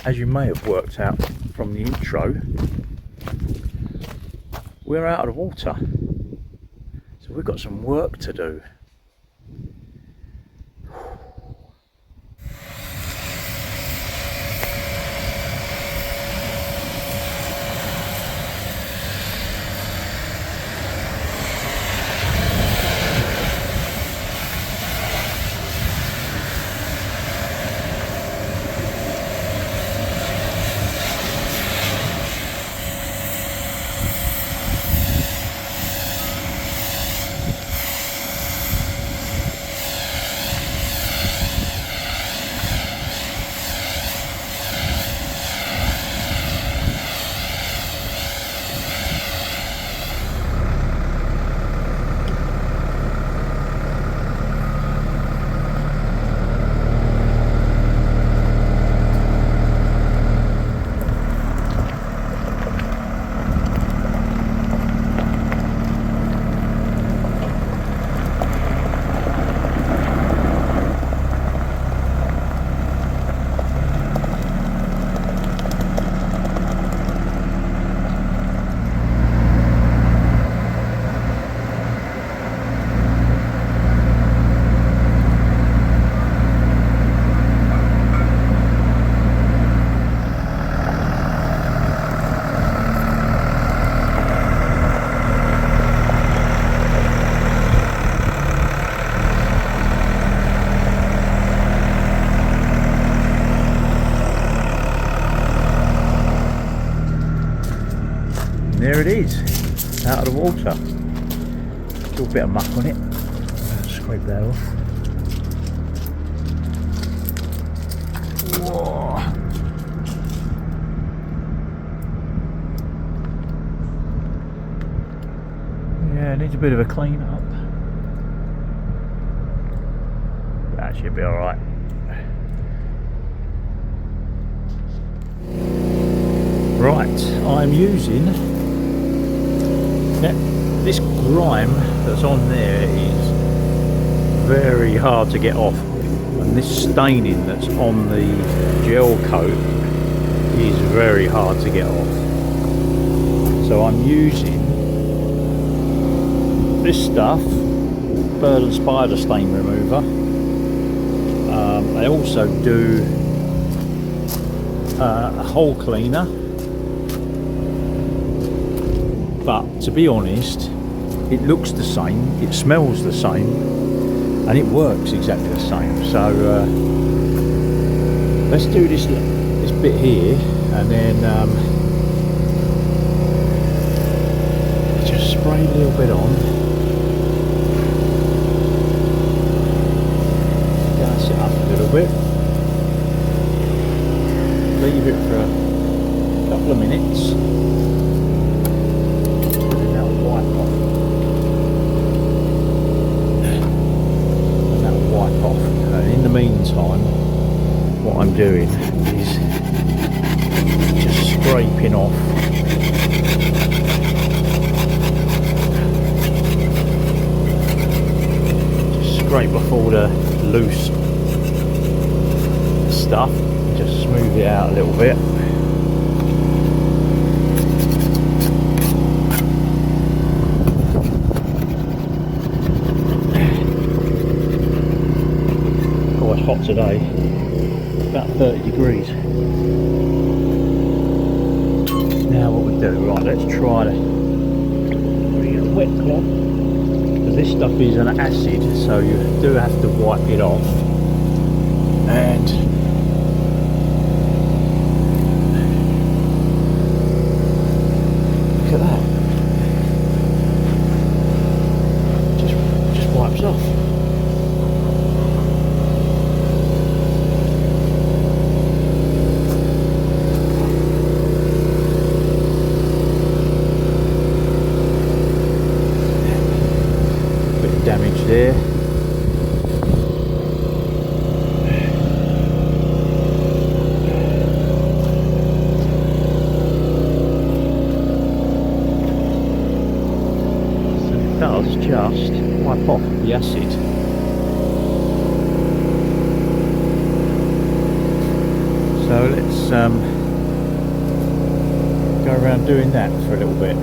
as you may have worked out from the intro, we're out of water, so we've got some work to do. There it is, out of the water. Still a bit of muck on it. Scrape that off. Whoa. Yeah, it needs a bit of a clean up. That should be alright. Right, I'm using this grime that's on there is very hard to get off, and this staining that's on the gel coat is very hard to get off. So I'm using this stuff, bird and spider stain remover. I also do a hole cleaner, but to be honest, it looks the same, it smells the same, and it works exactly the same. So let's do this bit here, and then just spray a little bit on, gas it up a little bit, leave it for a couple of minutes. Meantime, what I'm doing is just scraping off all the loose stuff, just smooth it out a little bit. Hot today, about 30 degrees. Now what we do, right, let's try to get a wet cloth, because this stuff is an acid, so you do have to wipe it off. And look at that, just wipes off. Damage there. So it does just wipe off the acid. So let's go around doing that for a little bit.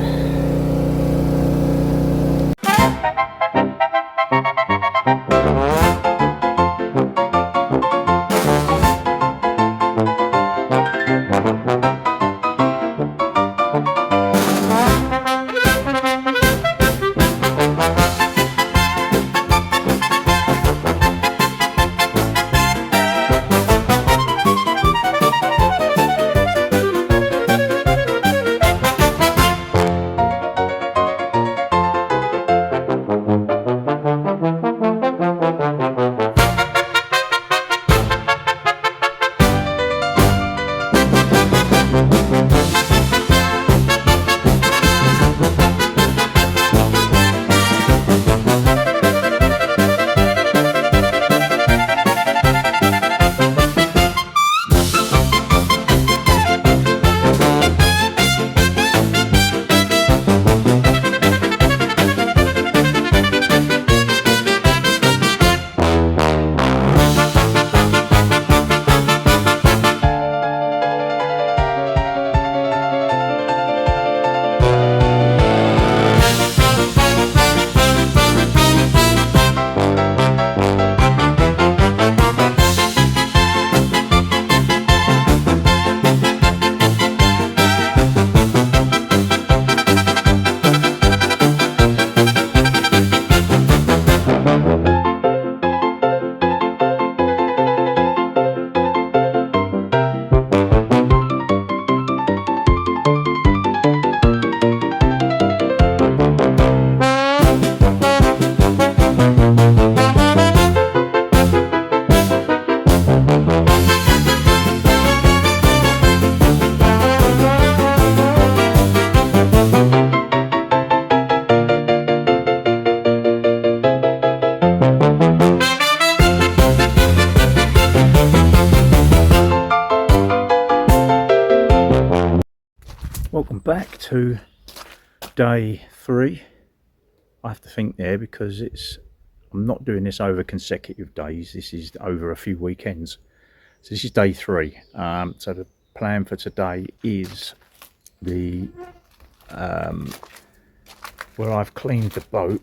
Welcome back to day 3. I have to think there because I'm not doing this over consecutive days. This is over a few weekends. So this is day 3. So the plan for today is the where I've cleaned the boat.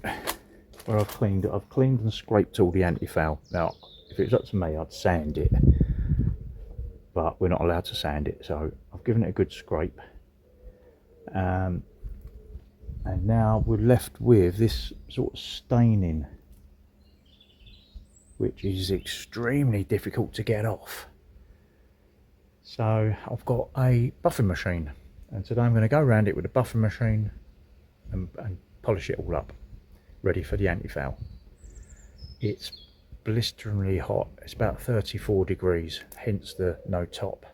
I've cleaned and scraped all the antifoul. Now, if it was up to me, I'd sand it, but we're not allowed to sand it. So I've given it a good scrape. And now we're left with this sort of staining, which is extremely difficult to get off. So I've got a buffing machine, and today I'm going to go around it with a buffing machine and polish it all up, ready for the antifoul. It's blisteringly hot. It's about 34 degrees, hence the no top.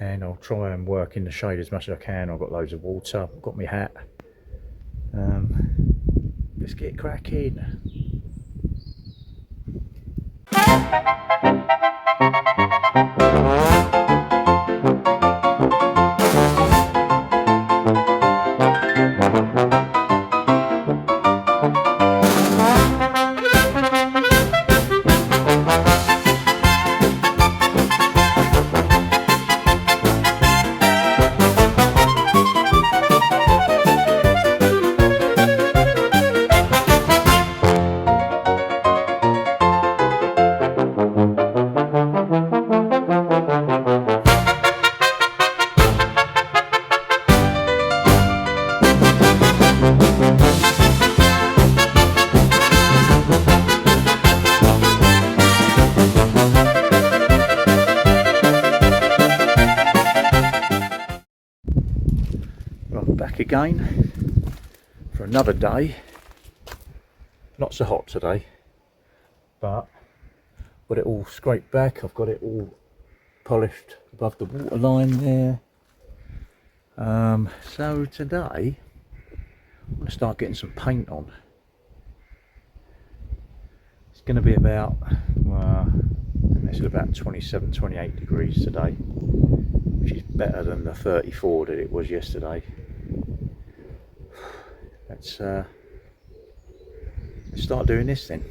And I'll try and work in the shade as much as I can. I've got loads of water, I've got my hat. Let's get cracking. Back again for another day. Not so hot today, but got it all scraped back. I've got it all polished above the water line there. So today I'm going to start getting some paint on. It's going to be about it's about 27-28 degrees today, which is better than the 34 that it was yesterday. Let's start doing this then.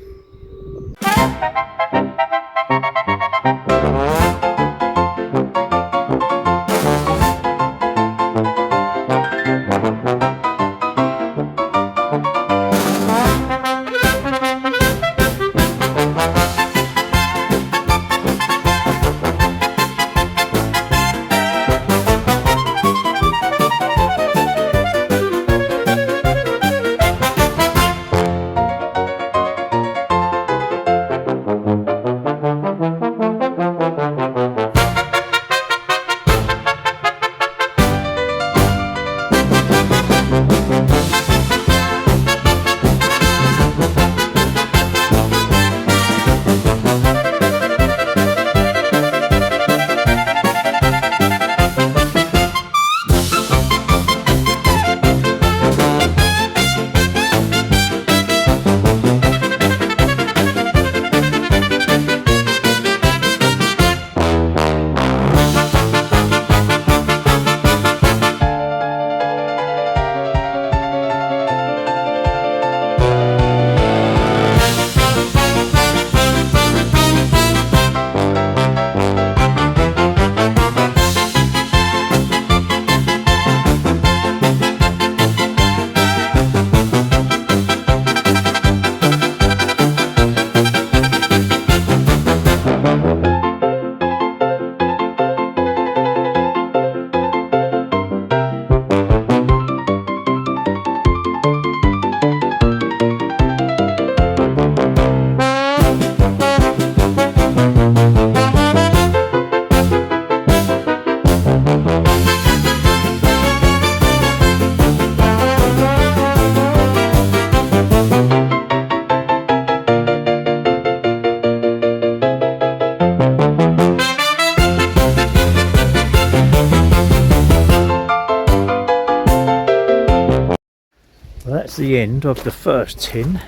that's the end of the first tin,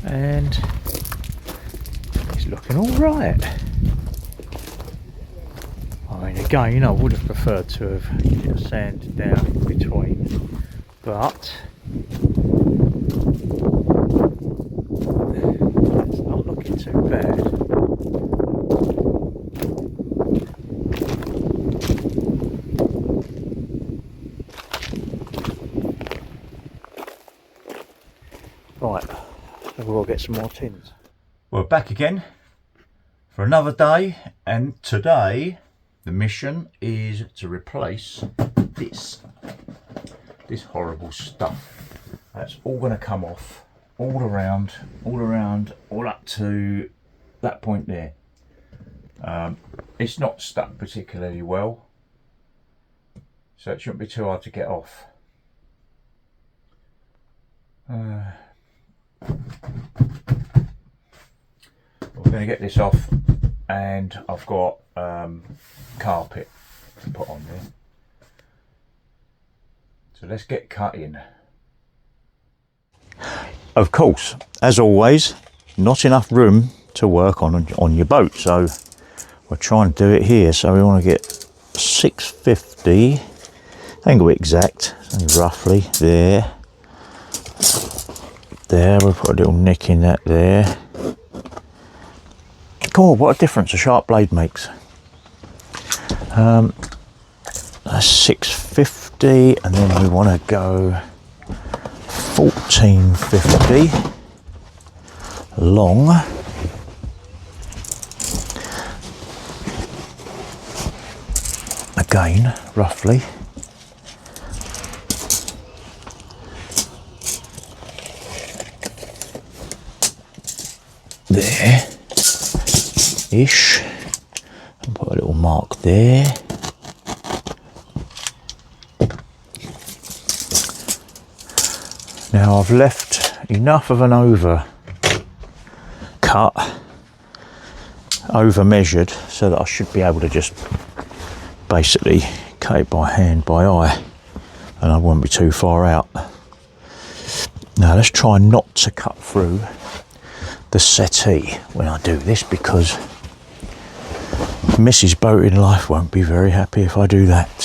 and it's looking all right. I mean, again, I would have preferred to have sanded down in between, but it's not looking too bad. Right, so we'll get some more tins. We're back again for another day, and today the mission is to replace this horrible stuff. That's all going to come off all around, all up to that point there. It's not stuck particularly well, so it shouldn't be too hard to get off. We're going to get this off, and I've got carpet to put on there. So let's get cutting. Of course, as always, not enough room to work on your boat, so we're trying to do it here. So we want to get 650, I think we're exact, roughly there. There, we'll put a little nick in that there. Cool, what a difference a sharp blade makes. That's 650, and then we want to go 1450 long. Again, roughly. There ish, and put a little mark there. Now I've left enough of an over measured, so that I should be able to just basically cut it by hand, by eye, and I won't be too far out. Now let's try not to cut through the settee when I do this, because Mrs. Boating Life won't be very happy if I do that.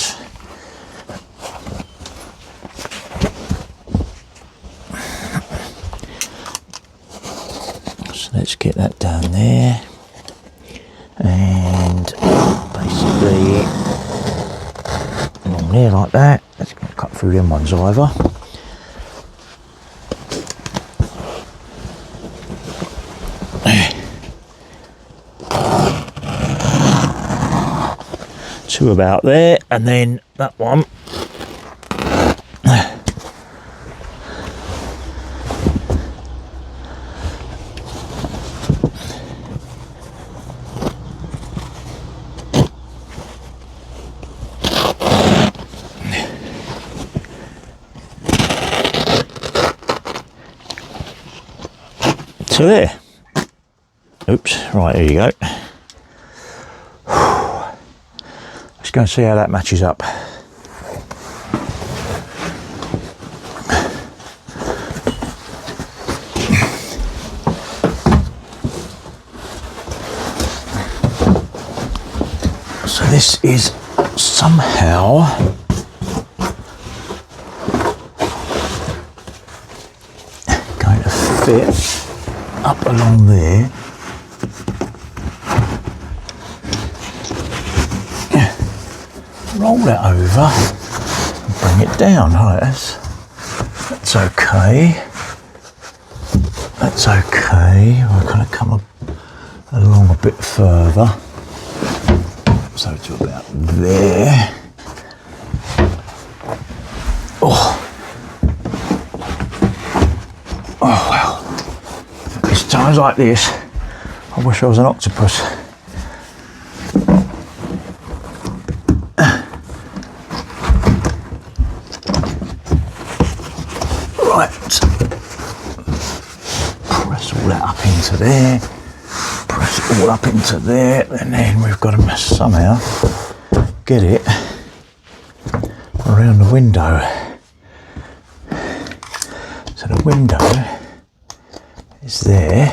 So let's get that down there, and basically along there like that. Let's cut through them ones either. Two about there, and then that one so there. Oops, right, here you go. Let's go and see how that matches up. So this is somehow going to fit up along there. Roll it over and bring it down. Right, that's okay. That's okay. We're going to come along a bit further. So to about there. Oh well. It's times like this, I wish I was an octopus. Right, press all that up into there, press it all up into there, and then we've got to somehow get it around the window. window is there.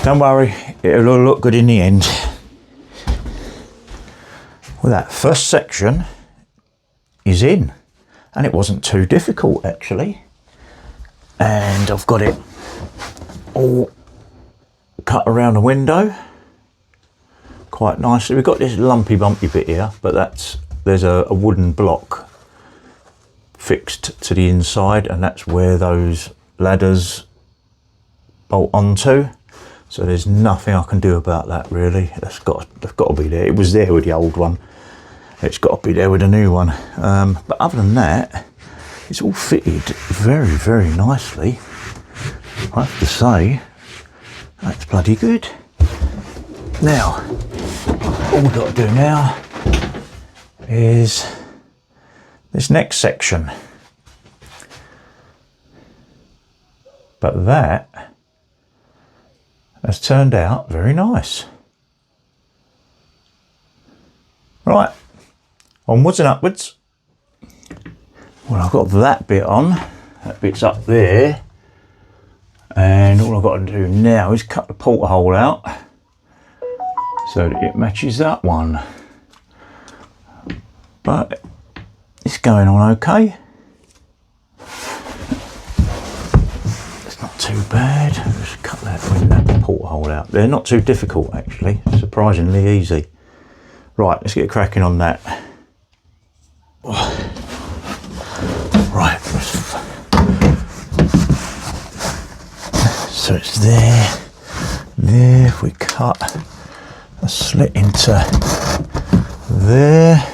Don't worry, it'll all look good in the end. Well, that first section is in, and it wasn't too difficult actually. And I've got it all cut around the window quite nicely. We've got this lumpy bumpy bit here, but there's a wooden block fixed to the inside, and that's where those ladders bolt onto. So there's nothing I can do about that really. They've got to be there. It was there with the old one. It's got to be there with the new one. But other than that, it's all fitted very, very nicely. I have to say, that's bloody good. Now, all we've got to do now is this next section. But that has turned out very nice. Right, onwards and upwards. Well, I've got that bit on, that bit's up there, and all I've got to do now is cut the porthole out so that it matches that one. But it's going on okay. It's not too bad. Just cut that porthole out. They're not too difficult actually, surprisingly easy. Right, let's get cracking on that. Right, so it's there. If we cut a slit into there.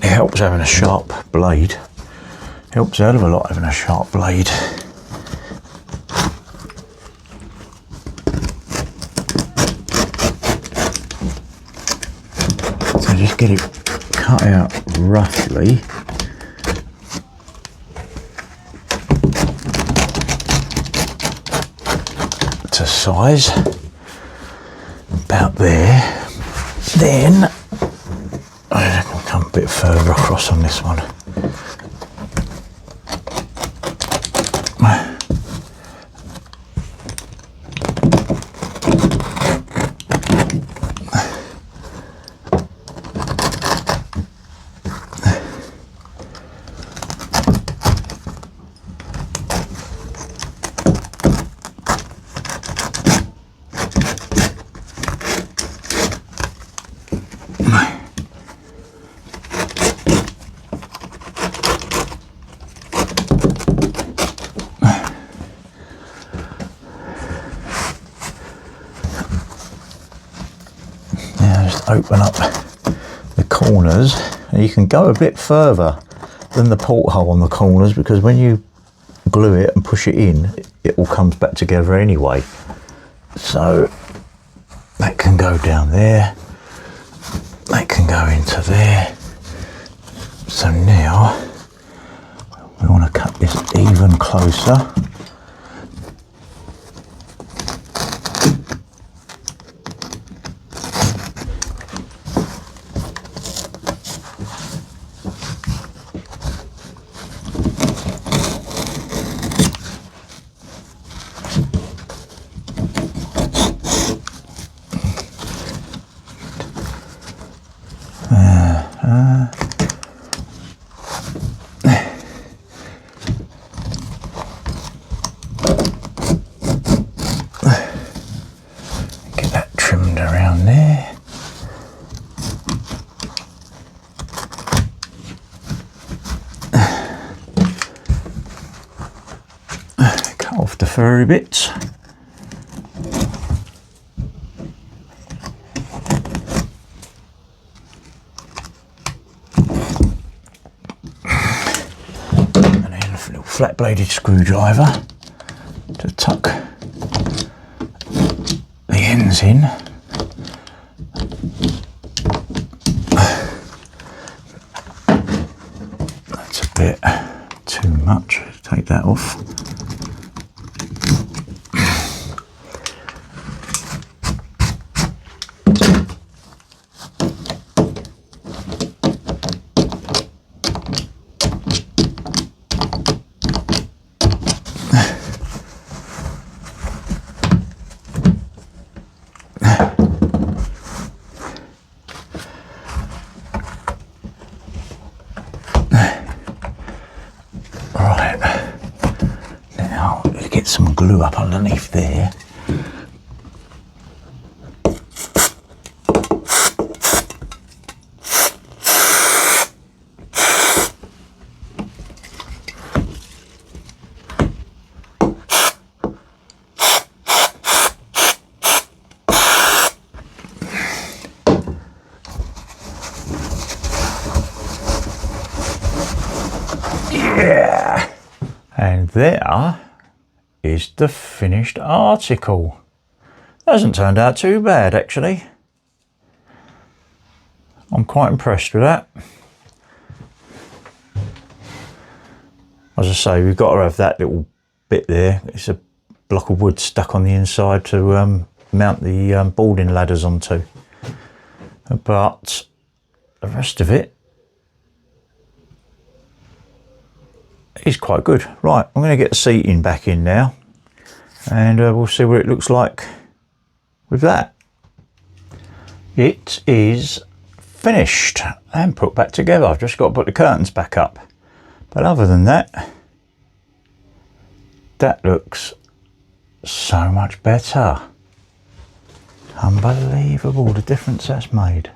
Helps having a sharp blade. Helps a hell of a lot having a sharp blade. So just get it cut out roughly. To size. About there. Then I'll come a bit further across on this one. Open up the corners, and you can go a bit further than the porthole on the corners, because when you glue it and push it in, it all comes back together anyway. So that can go down there, that can go into there. So now we want to cut this even closer. off the furry bits. And then a little flat bladed screwdriver to tuck the ends in. That's a bit too much. Take that off. Some glue up underneath there. Yeah, and there is the finished article. Hasn't turned out too bad, actually. I'm quite impressed with that. As I say, we've got to have that little bit there. It's a block of wood stuck on the inside to mount the boarding ladders onto. But the rest of it is quite good. Right, I'm going to get the seating back in now, and we'll see what it looks like with that. It is finished and put back together. I've just got to put the curtains back up, but other than that, that looks so much better. Unbelievable the difference that's made.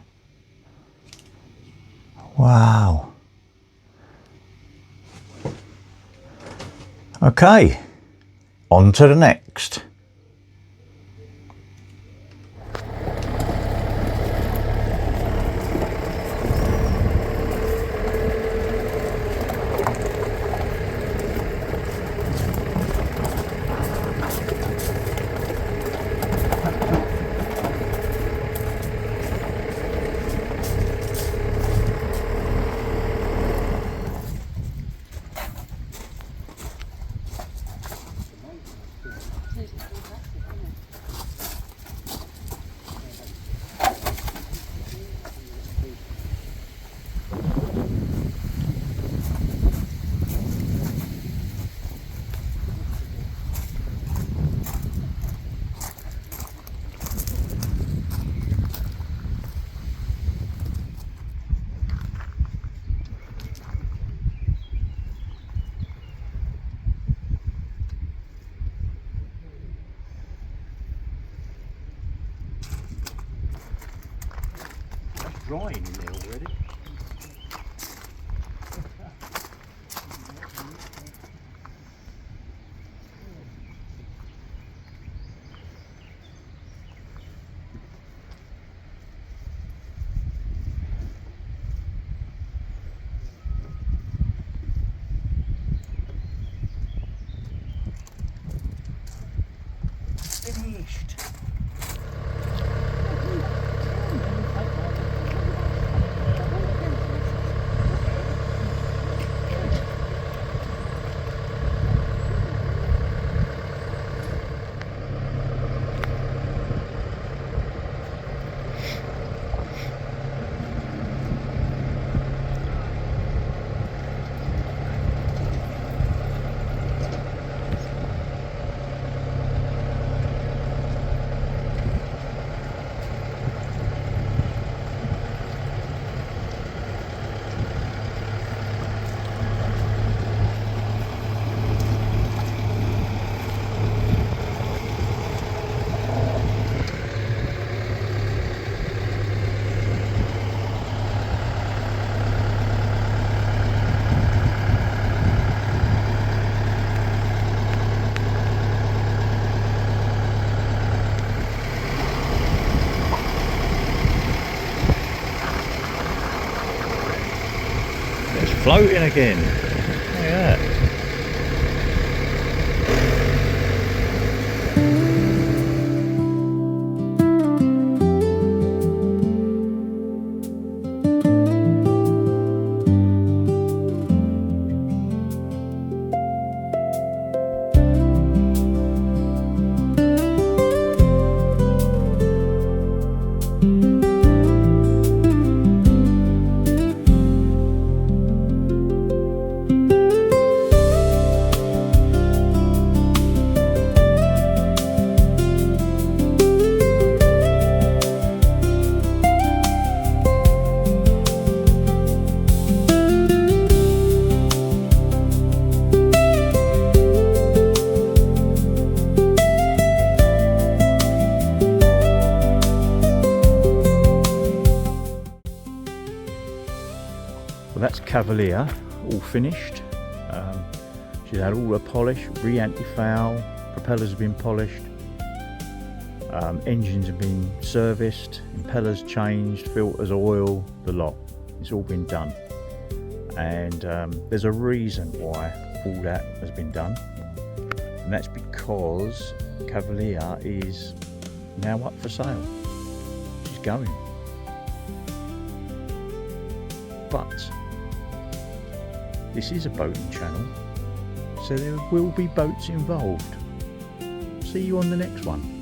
Wow. Okay, on to the next. Drying in there already. Finished. floating again. Look at that. Well, that's Cavalier, all finished. She's had all her polish, re-anti-foul, propellers have been polished, engines have been serviced, impellers changed, filters, oil, the lot. It's all been done. And there's a reason why all that has been done. And that's because Cavalier is now up for sale. She's going. But this is a boating channel, so there will be boats involved. See you on the next one.